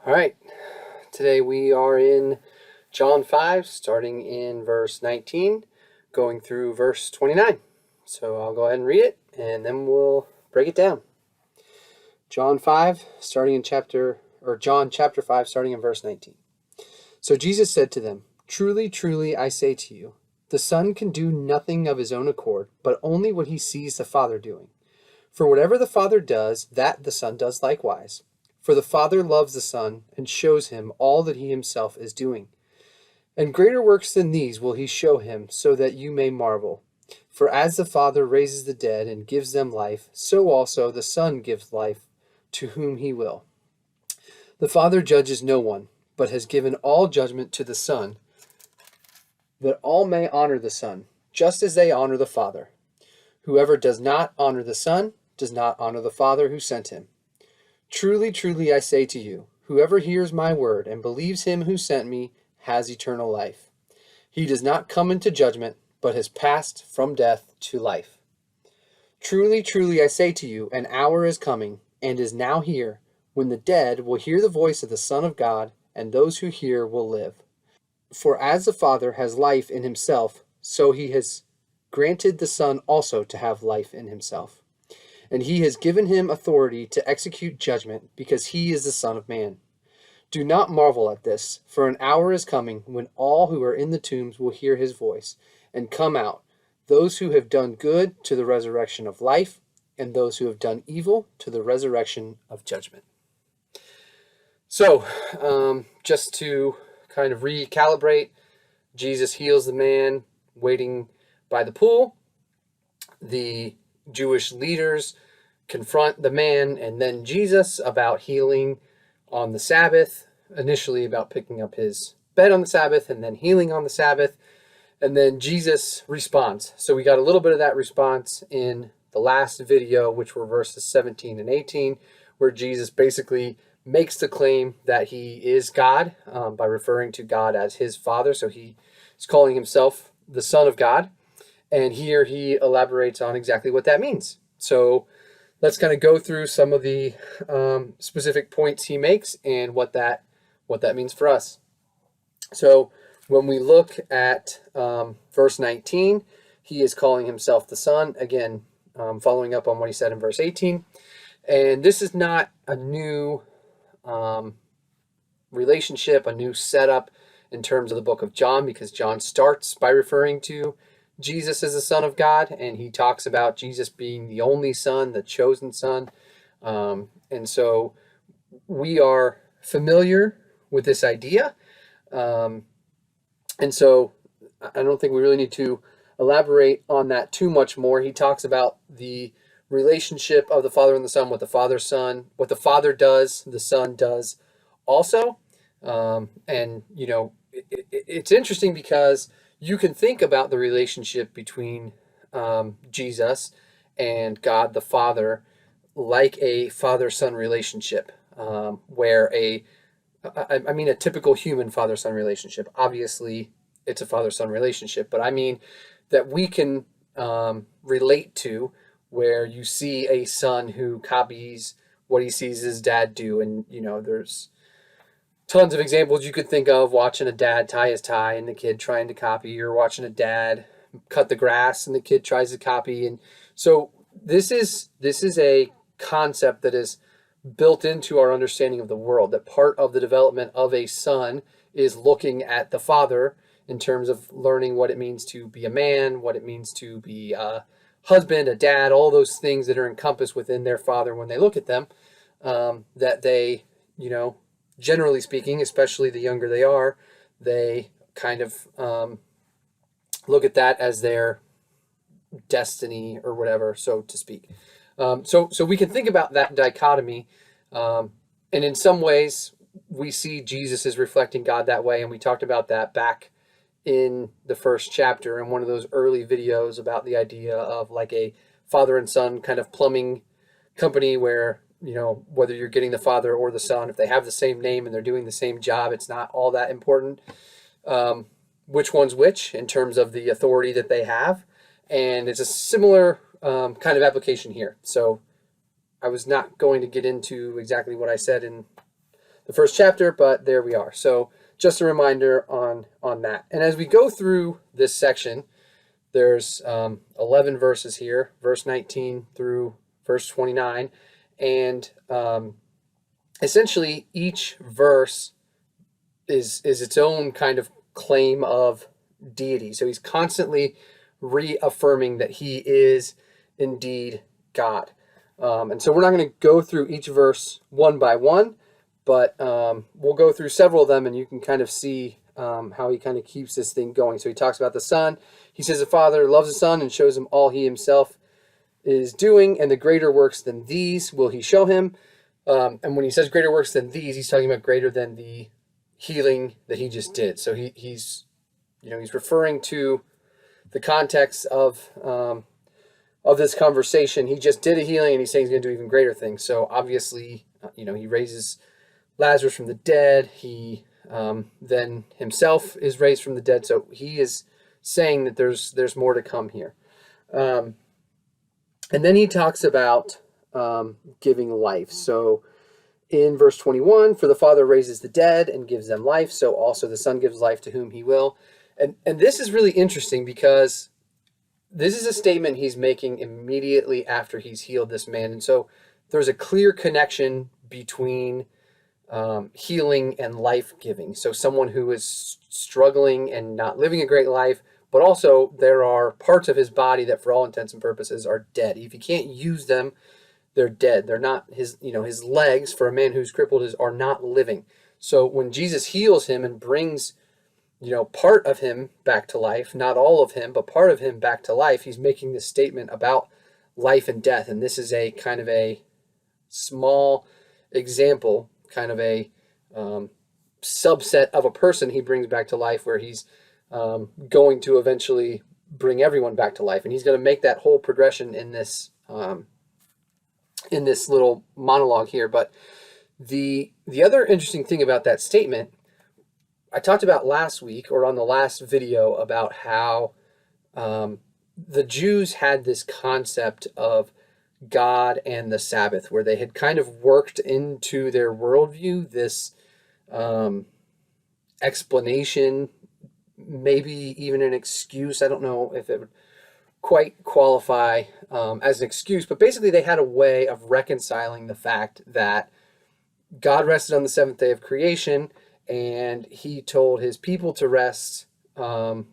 All right, today we are in John 5, starting in verse 19, going through verse 29. So I'll go ahead and read it, and then we'll break it down. John 5, John chapter 5, starting in verse 19. So Jesus said to them, "Truly, truly, I say to you, the Son can do nothing of his own accord, but only what he sees the Father doing. For whatever the Father does, that the Son does likewise. For the Father loves the Son and shows him all that he himself is doing. And greater works than these will he show him, so that you may marvel. For as the Father raises the dead and gives them life, so also the Son gives life to whom he will. The Father judges no one, but has given all judgment to the Son, that all may honor the Son, just as they honor the Father. Whoever does not honor the Son does not honor the Father who sent him. Truly, truly, I say to you, whoever hears my word and believes him who sent me has eternal life. He does not come into judgment, but has passed from death to life. Truly, truly, I say to you, an hour is coming, and is now here, when the dead will hear the voice of the Son of God, and those who hear will live. For as the Father has life in himself, so he has granted the Son also to have life in himself. And he has given him authority to execute judgment, because he is the Son of Man. Do not marvel at this, for an hour is coming when all who are in the tombs will hear his voice and come out, those who have done good to the resurrection of life, and those who have done evil to the resurrection of judgment." So, just to kind of recalibrate, Jesus heals the man waiting by the pool. The Jewish leaders confront the man and then Jesus about healing on the Sabbath, initially about picking up his bed on the Sabbath and then healing on the Sabbath. And then Jesus responds. So we got a little bit of that response in the last video, which were verses 17 and 18, where Jesus basically makes the claim that he is God by referring to God as his Father. So he is calling himself the Son of God. And here he elaborates on exactly what that means. So let's kind of go through some of the specific points he makes and what that means for us. So when we look at verse 19, he is calling himself the Son, again, following up on what he said in verse 18. And this is not a new relationship, a new setup in terms of the book of John, because John starts by referring to Jesus is the Son of God, and he talks about Jesus being the only Son, the chosen Son. And so we are familiar with this idea. And so I don't think we really need to elaborate on that too much more. He talks about the relationship of the Father and the Son, what the Father does, the Son does also. And, you know, it's interesting because you can think about the relationship between Jesus and God the Father like a father-son relationship, where a typical human father-son relationship. Obviously, it's a father-son relationship, but I mean that we can relate to, where you see a son who copies what he sees his dad do. And, you know, there's tons of examples you could think of, watching a dad tie his tie and the kid trying to copy, or watching a dad cut the grass and the kid tries to copy. And so this is a concept that is built into our understanding of the world, that part of the development of a son is looking at the father in terms of learning what it means to be a man, what it means to be a husband, a dad, all those things that are encompassed within their father when they look at them, that they, you know, generally speaking, especially the younger they are, they kind of look at that as their destiny or whatever, so to speak. So we can think about that dichotomy. And in some ways, we see Jesus is reflecting God that way. And we talked about that back in the first chapter in one of those early videos about the idea of like a father and son kind of plumbing company, where, you know, whether you're getting the Father or the Son, if they have the same name and they're doing the same job, it's not all that important which one's which in terms of the authority that they have. And it's a similar kind of application here. So I was not going to get into exactly what I said in the first chapter, but there we are. So just a reminder on that. And as we go through this section, there's 11 verses here, verse 19 through verse 29, and essentially each verse is its own kind of claim of deity. So he's constantly reaffirming that he is indeed God. And so we're not going to go through each verse one by one, but we'll go through several of them, and you can kind of see how he kind of keeps this thing going. So he talks about the Son. He says the Father loves the Son and shows him all he himself is doing, and the greater works than these will he show him. And when he says greater works than these, he's talking about greater than the healing that he just did. So he's referring to the context of this conversation. He just did a healing, and he's saying he's going to do even greater things. So obviously, he raises Lazarus from the dead. He then himself is raised from the dead. So he is saying that there's more to come here. And then he talks about giving life. So in verse 21, for the Father raises the dead and gives them life, so also the Son gives life to whom he will. And this is really interesting because this is a statement he's making immediately after he's healed this man. And so there's a clear connection between healing and life-giving. So someone who is struggling and not living a great life, but also there are parts of his body that for all intents and purposes are dead. If he can't use them, they're dead. They're not his legs for a man who's crippled are not living. So when Jesus heals him and brings part of him back to life, not all of him, but part of him back to life, he's making this statement about life and death. And this is a kind of a small example, kind of a subset of a person he brings back to life, where he's going to eventually bring everyone back to life. And he's going to make that whole progression in this little monologue here. But the other interesting thing about that statement, I talked about last week or on the last video about how the Jews had this concept of God and the Sabbath, where they had kind of worked into their worldview this explanation, maybe even an excuse. I don't know if it would quite qualify as an excuse, but basically they had a way of reconciling the fact that God rested on the seventh day of creation, and he told his people to rest on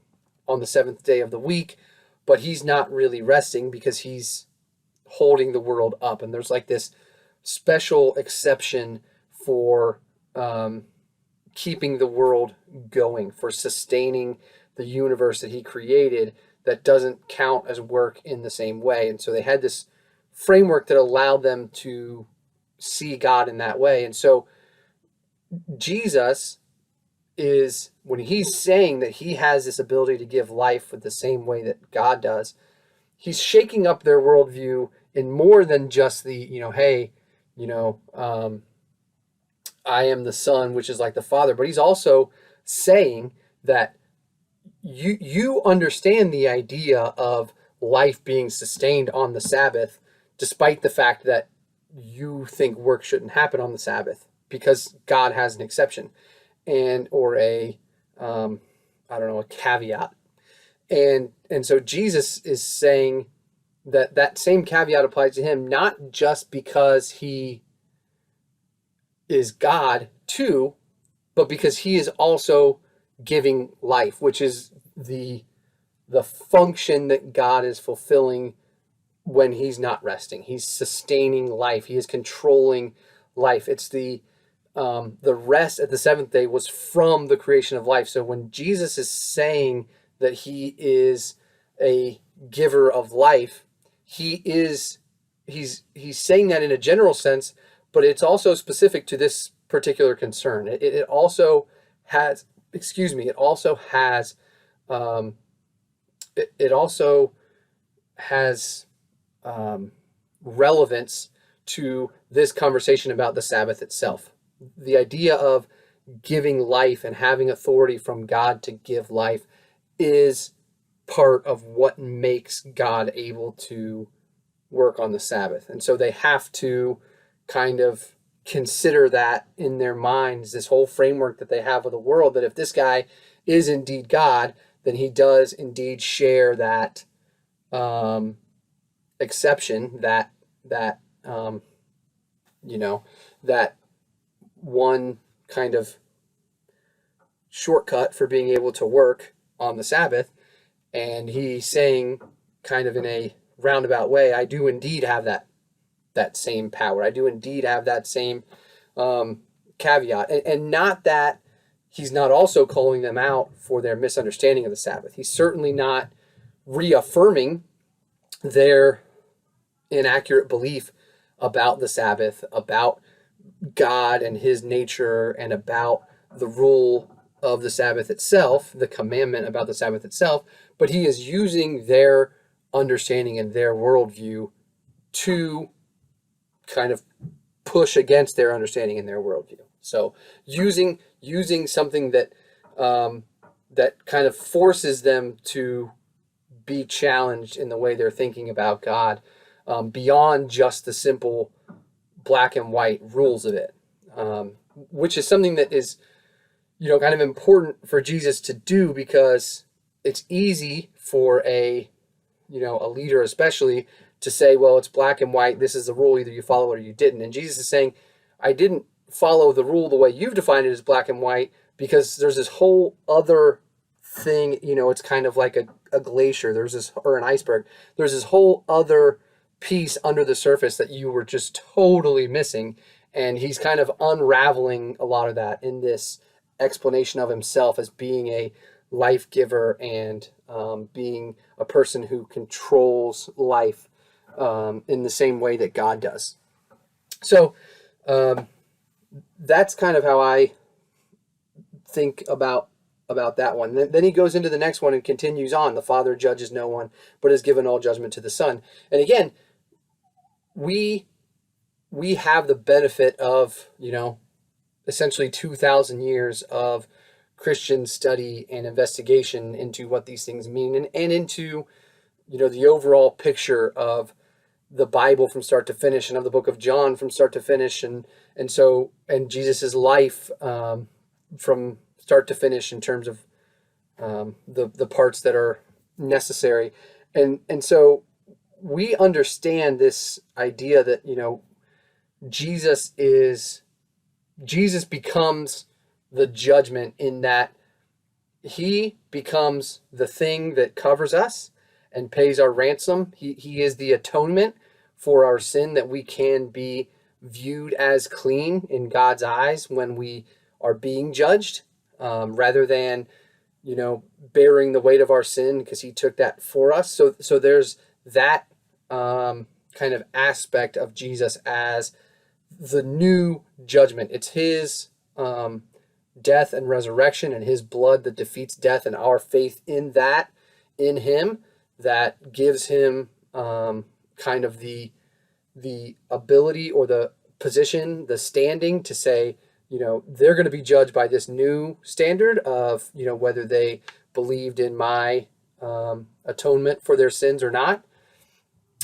the seventh day of the week, but he's not really resting because he's holding the world up. And there's like this special exception for keeping the world going, for sustaining the universe that he created, that doesn't count as work in the same way. And so they had this framework that allowed them to see God in that way. And so Jesus is, when he's saying that he has this ability to give life with the same way that God does, he's shaking up their worldview in more than just the, I am the Son, which is like the Father, but he's also saying that you understand the idea of life being sustained on the Sabbath, despite the fact that you think work shouldn't happen on the Sabbath, because God has an exception or a caveat. And so Jesus is saying that same caveat applies to him, not just because he is God too, but because he is also giving life, which is the function that God is fulfilling when he's not resting. He's sustaining life. He is controlling life. It's the rest at the seventh day was from the creation of life. So when Jesus is saying that he is a giver of life, he's saying that in a general sense, but it's also specific to this particular concern. It also has, it also has relevance to this conversation about the Sabbath itself. The idea of giving life and having authority from God to give life is part of what makes God able to work on the Sabbath. And so they have to kind of consider that in their minds, this whole framework that they have of the world, that if this guy is indeed God, then he does indeed share that exception, that that one kind of shortcut for being able to work on the Sabbath. And he's saying, kind of in a roundabout way, I do indeed have that same power. I do indeed have that same caveat. And not that he's not also calling them out for their misunderstanding of the Sabbath. He's certainly not reaffirming their inaccurate belief about the Sabbath, about God and his nature, and about the rule of the Sabbath itself, the commandment about the Sabbath itself, but he is using their understanding and their worldview to kind of push against their understanding and their worldview. So using something that that kind of forces them to be challenged in the way they're thinking about God, beyond just the simple black and white rules of it, which is something that is, kind of important for Jesus to do, because it's easy for a leader especially to say, well, it's black and white, this is the rule, either you follow it or you didn't. And Jesus is saying, I didn't follow the rule the way you've defined it as black and white, because there's this whole other thing, it's kind of like a glacier, or an iceberg. There's this whole other piece under the surface that you were just totally missing. And he's kind of unraveling a lot of that in this explanation of himself as being a life giver and being a person who controls life in the same way that God does. So that's kind of how I think about that one. Then he goes into the next one and continues on. The Father judges no one, but has given all judgment to the Son. And again, we have the benefit of, essentially 2,000 years of Christian study and investigation into what these things mean, and into, the overall picture of the Bible from start to finish, and of the book of John from start to finish, and Jesus's life from start to finish in terms of the parts that are necessary, and so we understand this idea that Jesus becomes the judgment, in that he becomes the thing that covers us and pays our ransom. He is the atonement for our sin, that we can be viewed as clean in God's eyes when we are being judged, rather than, bearing the weight of our sin, because he took that for us. So there's that kind of aspect of Jesus as the new judgment. It's his death and resurrection and his blood that defeats death, and our faith in that, in him, that gives him kind of the ability or the position, the standing to say, they're going to be judged by this new standard of, whether they believed in my atonement for their sins or not.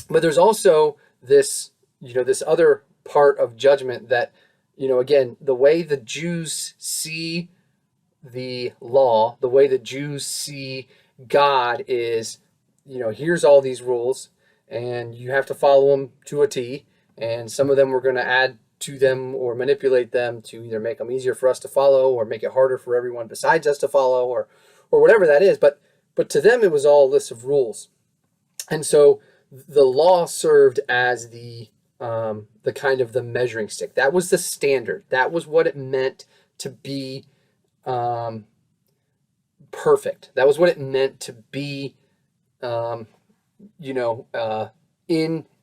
But there's also this, this other part of judgment that, again, the way the Jews see the law, the way the Jews see God is, here's all these rules, and you have to follow them to a T, and some of them we're going to add to them or manipulate them to either make them easier for us to follow or make it harder for everyone besides us to follow, or whatever that is. But to them, it was all a list of rules. And so the law served as the kind of the measuring stick. That was the standard. That was what it meant to be perfect. That was what it meant to be,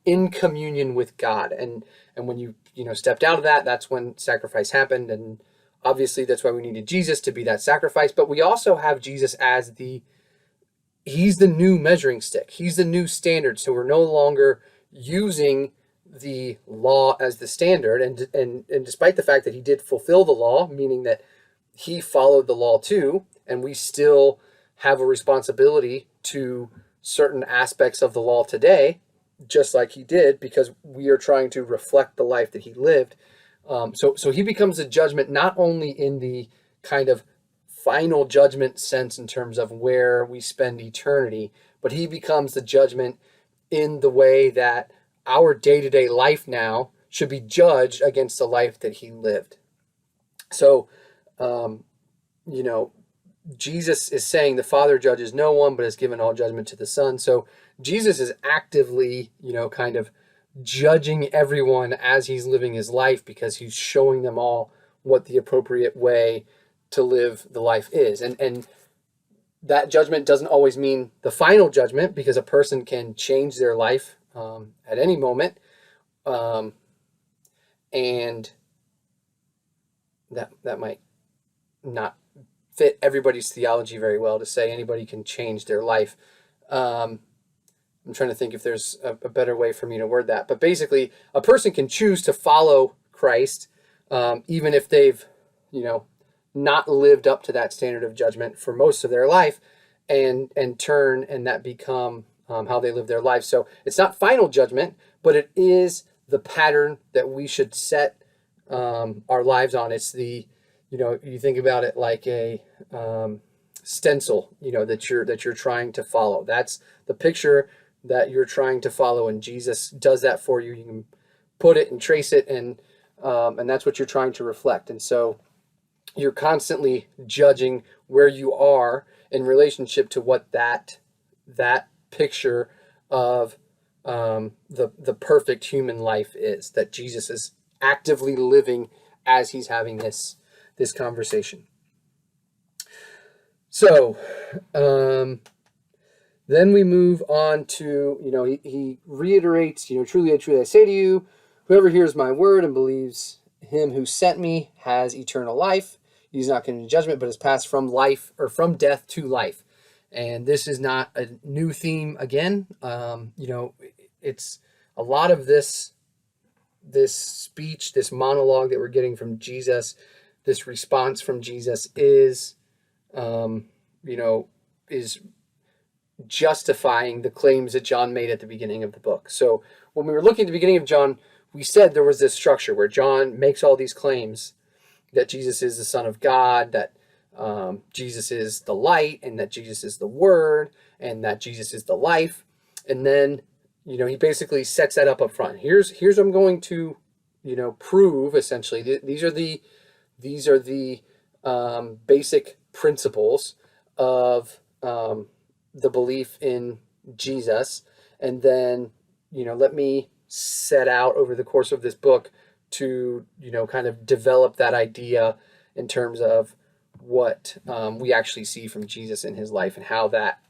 in communion with God. And when you stepped out of that, that's when sacrifice happened. And obviously that's why we needed Jesus to be that sacrifice. But we also have Jesus as he's the new measuring stick. He's the new standard. So we're no longer using the law as the standard. And despite the fact that he did fulfill the law, meaning that he followed the law too, and we still have a responsibility to certain aspects of the law today, just like he did, because we are trying to reflect the life that he lived. So he becomes a judgment not only in the kind of final judgment sense in terms of where we spend eternity, but he becomes the judgment in the way that our day-to-day life now should be judged against the life that he lived. So, you know, Jesus is saying the Father judges no one, but has given all judgment to the Son. So Jesus is actively, kind of judging everyone as he's living his life, because he's showing them all what the appropriate way to live the life is. And that judgment doesn't always mean the final judgment, because a person can change their life at any moment. And that might not fit everybody's theology very well to say anybody can change their life. I'm trying to think if there's a better way for me to word that. But basically, a person can choose to follow Christ, even if they've, not lived up to that standard of judgment for most of their life, and turn and that become how they live their life. So it's not final judgment, but it is the pattern that we should set our lives on. It's the, you think about it like a stencil, that you're trying to follow. That's the picture that you're trying to follow, and Jesus does that for you. You can put it and trace it, and that's what you're trying to reflect. And so you're constantly judging where you are in relationship to what that picture of the perfect human life is, that Jesus is actively living as he's having this conversation. So then we move on to, he reiterates, truly I say to you, whoever hears my word and believes him who sent me has eternal life. He's not going to judgment, but has passed from life, or from death to life. And this is not a new theme again. It's a lot of this speech, this monologue that we're getting from Jesus, this response from Jesus is justifying the claims that John made at the beginning of the book. So when we were looking at the beginning of John, we said there was this structure where John makes all these claims that Jesus is the Son of God, that Jesus is the light, and that Jesus is the Word, and that Jesus is the life. And then, he basically sets that up front. Here's what I'm going to, prove. Essentially, these are the basic principles of the belief in Jesus. And then, let me set out over the course of this book to, kind of develop that idea in terms of what we actually see from Jesus in his life, and how that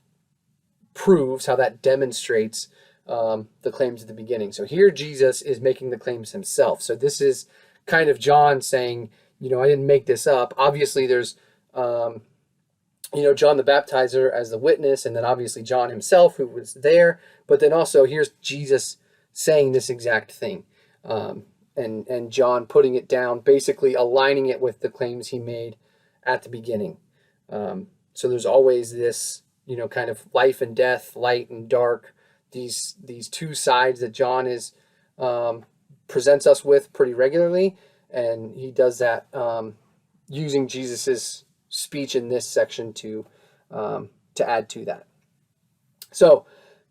proves, how that demonstrates the claims at the beginning. So here Jesus is making the claims himself. So this is kind of John saying, I didn't make this up. Obviously there's, John the Baptizer as the witness, and then obviously John himself who was there. But then also here's Jesus saying this exact thing. And John putting it down, basically aligning it with the claims he made at the beginning. So there's always this, kind of life and death, light and dark, these two sides that John is presents us with pretty regularly, and he does that using Jesus's speech in this section to add to that. So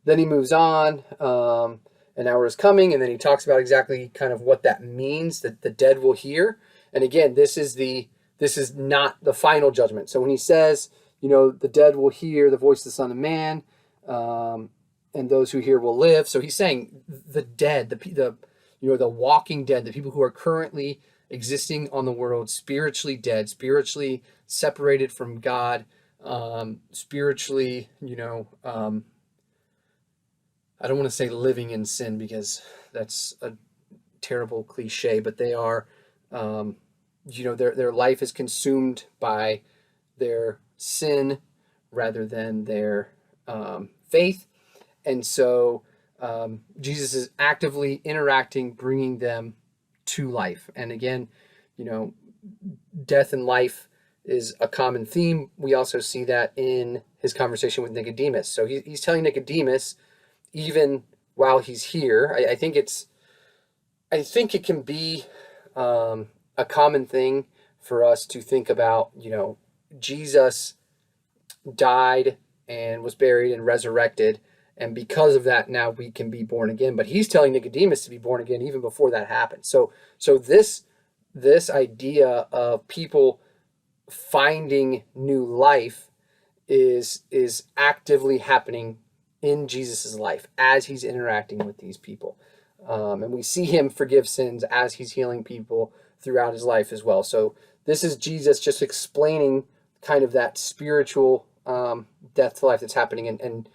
then he moves on. An hour is coming, and then he talks about exactly kind of what that means, that the dead will hear. And again, this is not the final judgment. So when he says, the dead will hear the voice of the Son of Man, and those who hear will live. So he's saying the dead, the walking dead, the people who are currently existing on the world, spiritually dead, spiritually separated from God, spiritually, I don't want to say living in sin, because that's a terrible cliche, but they are, their life is consumed by their sin rather than their faith. And so Jesus is actively interacting, bringing them to life. And again, death and life is a common theme. We also see that in his conversation with Nicodemus. So he's telling Nicodemus, even while he's here, I think it can be a common thing for us to think about, Jesus died and was buried and resurrected, and because of that, now we can be born again. But he's telling Nicodemus to be born again even before that happened. So this idea of people finding new life is actively happening in Jesus's life as he's interacting with these people. And we see him forgive sins as he's healing people throughout his life as well. So this is Jesus just explaining kind of that spiritual death to life that's happening. And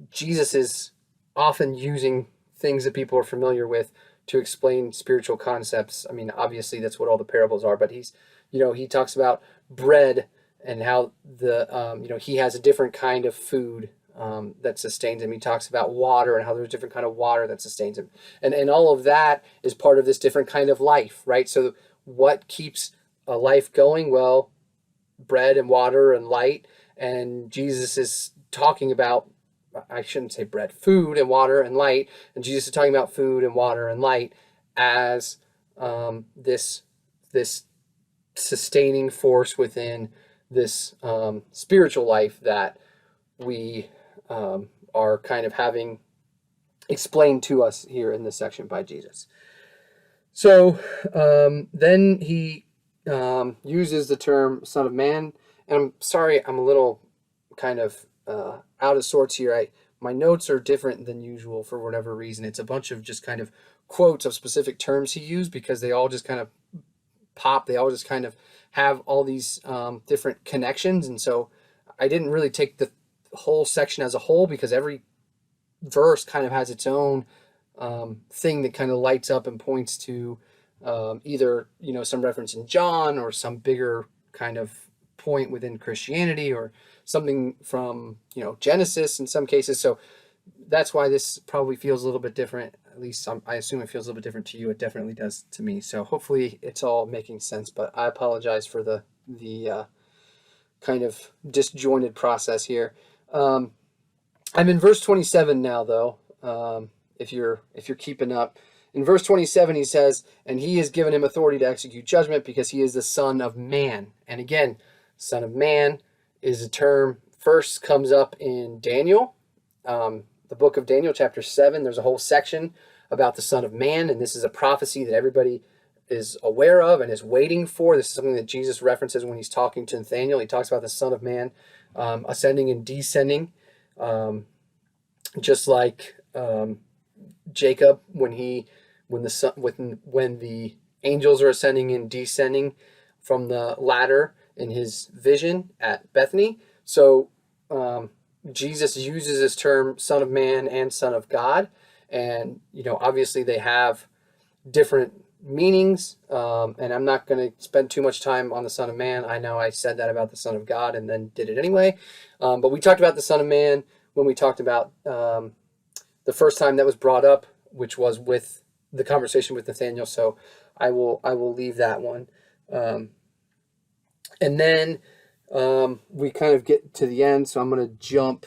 Jesus is often using things that people are familiar with to explain spiritual concepts. I mean, obviously that's what all the parables are, but he talks about bread and how he has a different kind of food that sustains him. He talks about water and how there's a different kind of water that sustains him. And all of that is part of this different kind of life, right? So what keeps a life going? Well, bread and water and light. And Jesus is talking about, I shouldn't say bread, food and water and light. And Jesus is talking about food and water and light as this sustaining force within this spiritual life that we are kind of having explained to us here in this section by Jesus. So then he uses the term Son of Man. And I'm sorry, I'm a little kind of out of sorts here. My notes are different than usual for whatever reason. It's a bunch of just kind of quotes of specific terms he used because they all just kind of pop. They all just kind of have all these different connections. And so I didn't really take the whole section as a whole because every verse kind of has its own thing that kind of lights up and points to either, some reference in John or some bigger kind of point within Christianity or something from, Genesis in some cases. So that's why this probably feels a little bit different. At least I assume it feels a little bit different to you. It definitely does to me. So hopefully it's all making sense, but I apologize for the kind of disjointed process here. I'm in verse 27 now, though. If you're keeping up, in verse 27 he says, "And he has given him authority to execute judgment because he is the Son of Man." And again, Son of Man is a term first comes up in Daniel, the book of Daniel, chapter 7. There's a whole section about the Son of Man, and this is a prophecy that everybody is aware of and is waiting for. This is something that Jesus references when he's talking to Nathaniel. He talks about the Son of Man ascending and descending, just like Jacob when the angels are ascending and descending from the ladder in his vision at Bethany. So Jesus uses this term Son of Man and Son of God, and obviously they have different meanings, and I'm not going to spend too much time on the Son of Man. I know I said that about the Son of God and then did it anyway, but we talked about the Son of Man when we talked about the first time that was brought up, which was with the conversation with Nathaniel. So I will leave that one, and then we kind of get to the end, so I'm going to jump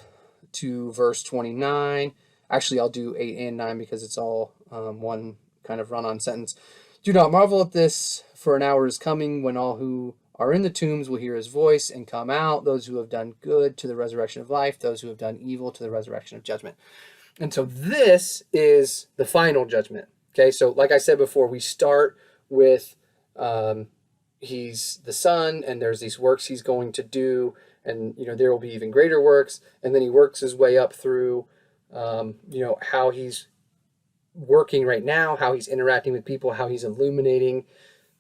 to verse 29. Actually, I'll do 8 and 9 because it's all one kind of run-on sentence. "Do not marvel at this, for an hour is coming when all who are in the tombs will hear his voice and come out, those who have done good to the resurrection of life, those who have done evil to the resurrection of judgment." And so this is the final judgment. Okay, so like I said before, we start with he's the Son, and there's these works he's going to do, and there will be even greater works, and then he works his way up through how he's working right now, how he's interacting with people, how he's illuminating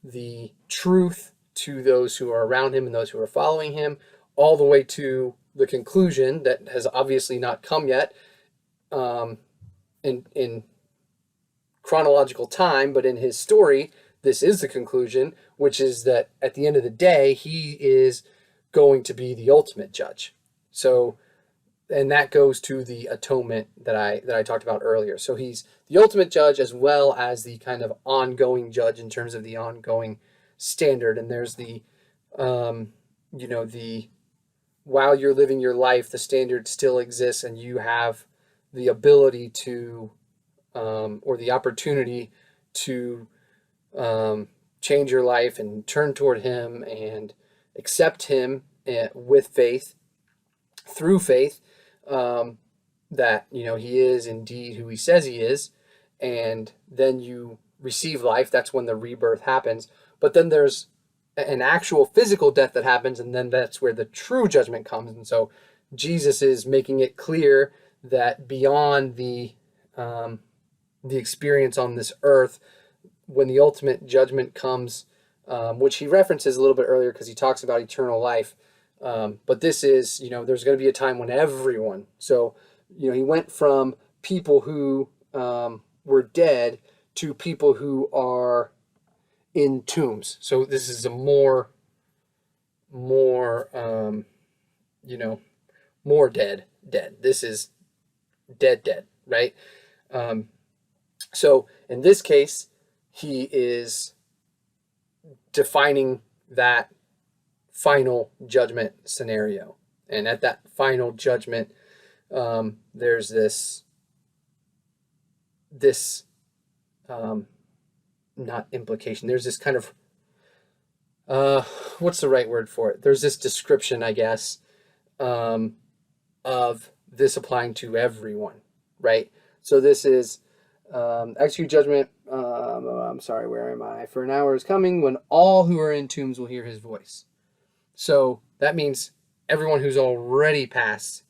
the truth to those who are around him and those who are following him, all the way to the conclusion that has obviously not come yet in chronological time, but in his story, this is the conclusion, which is that at the end of the day, he is going to be the ultimate judge. So, and that goes to the atonement that I talked about earlier. So he's the ultimate judge as well as the kind of ongoing judge in terms of the ongoing standard. And there's the, while you're living your life, the standard still exists, and you have the ability to, or the opportunity to change your life and turn toward him and accept him with faith, through faith, that, he is indeed who he says he is, and then you receive life. That's when the rebirth happens. But then there's an actual physical death that happens, and then that's where the true judgment comes. And so Jesus is making it clear that beyond the experience on this earth, when the ultimate judgment comes, which he references a little bit earlier because he talks about eternal life, but this is, there's going to be a time when everyone, so, he went from people who were dead to people who are in tombs. So this is a more dead. This is dead, right? So in this case, he is defining that final judgment scenario. And at that final judgment, there's this not implication. There's this kind of, what's the right word for it? There's this description, I guess, of this applying to everyone, right? So this is, execute judgment. I'm sorry, where am I? For an hour is coming when all who are in tombs will hear his voice. So that means everyone who's already passed.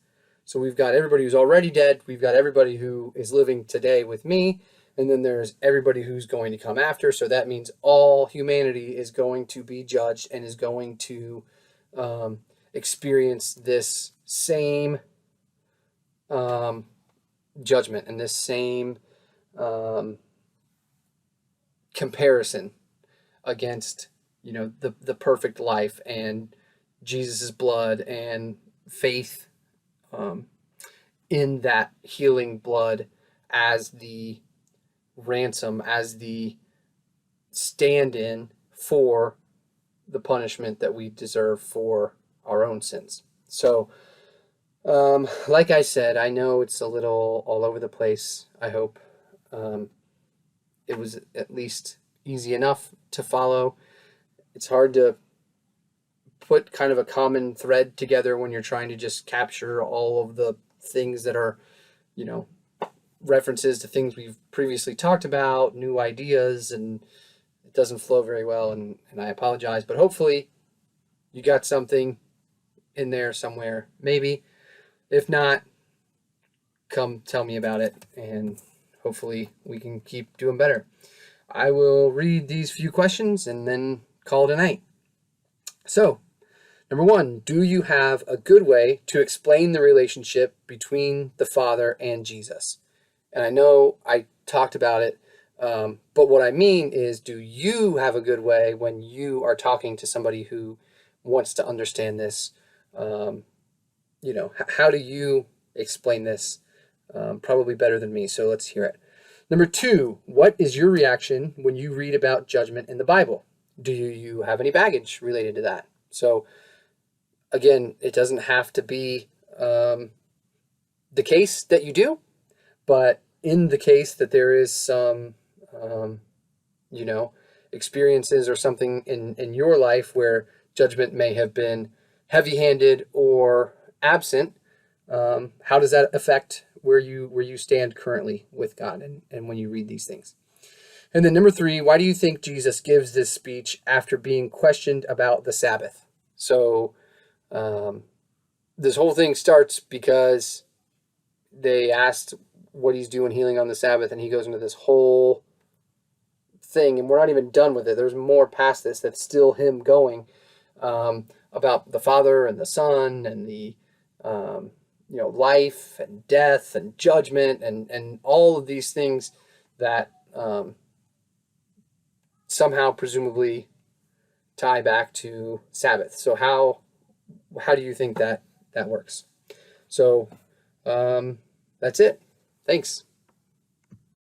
So we've got everybody who's already dead. We've got everybody who is living today with me. And then there's everybody who's going to come after. So that means all humanity is going to be judged and is going to experience this same judgment and this same comparison against, the perfect life and Jesus's blood and faith in that healing blood as the ransom, as the stand-in for the punishment that we deserve for our own sins. So, like I said, I know it's a little all over the place. I hope it was at least easy enough to follow. It's hard to put kind of a common thread together when you're trying to just capture all of the things that are, references to things we've previously talked about, new ideas, and it doesn't flow very well, and I apologize, but hopefully you got something in there somewhere, maybe. If not, come tell me about it, and hopefully we can keep doing better. I will read these few questions and then call it a night. So, number 1, do you have a good way to explain the relationship between the Father and Jesus? And I know I talked about it, but what I mean is, do you have a good way when you are talking to somebody who wants to understand this? How do you explain this? Probably better than me, so let's hear it. Number 2, what is your reaction when you read about judgment in the Bible? Do you have any baggage related to that? So, again, it doesn't have to be the case that you do, but in the case that there is some, experiences or something in your life where judgment may have been heavy-handed or absent, how does that affect where you stand currently with God and when you read these things? And then number 3, why do you think Jesus gives this speech after being questioned about the Sabbath? So this whole thing starts because they asked what he's doing healing on the Sabbath, and he goes into this whole thing, and we're not even done with it. There's more past this that's still him going about the Father and the Son and the life and death and judgment and all of these things that somehow presumably tie back to Sabbath. So how do you think that works? So that's it. Thanks.